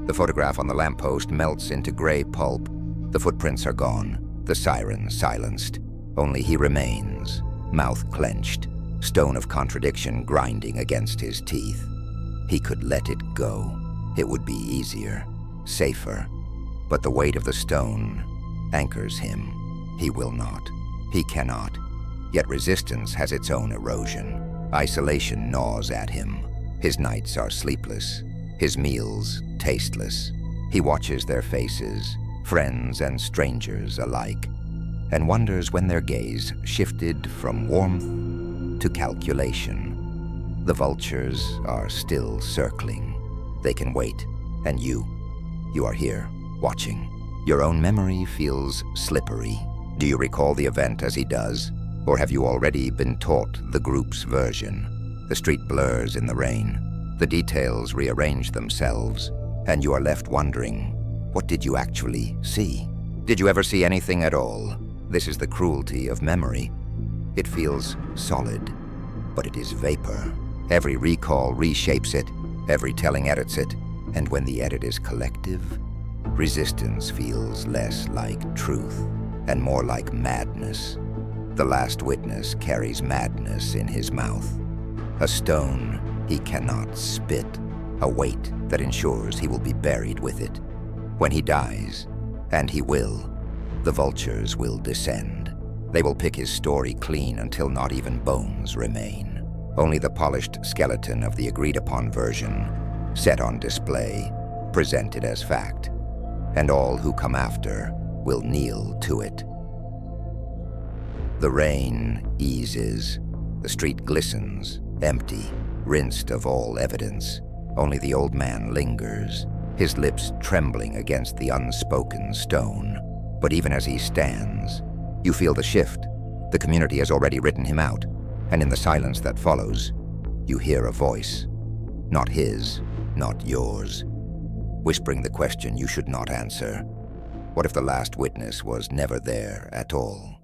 The photograph on the lamppost melts into gray pulp. The footprints are gone, the siren silenced. Only he remains, mouth clenched, stone of contradiction grinding against his teeth. He could let it go. It would be easier, safer. But the weight of the stone anchors him. He will not. He cannot. Yet resistance has its own erosion. Isolation gnaws at him. His nights are sleepless, his meals tasteless. He watches their faces, friends and strangers alike, and wonders when their gaze shifted from warmth to calculation. The vultures are still circling. They can wait, and you are here, watching. Your own memory feels slippery. Do you recall the event as he does? Or have you already been taught the group's version? The street blurs in the rain. The details rearrange themselves, and you are left wondering, what did you actually see? Did you ever see anything at all? This is the cruelty of memory. It feels solid, but it is vapor. Every recall reshapes it, every telling edits it, and when the edit is collective, resistance feels less like truth and more like madness. The last witness carries madness in his mouth. A stone he cannot spit, a weight that ensures he will be buried with it. When he dies, and he will, the vultures will descend. They will pick his story clean until not even bones remain. Only the polished skeleton of the agreed-upon version, set on display, presented as fact. And all who come after will kneel to it. The rain eases. The street glistens, empty, rinsed of all evidence. Only the old man lingers, his lips trembling against the unspoken stone. But even as he stands, you feel the shift. The community has already written him out, and in the silence that follows, you hear a voice. Not his, not yours, whispering the question you should not answer. What if the last witness was never there at all?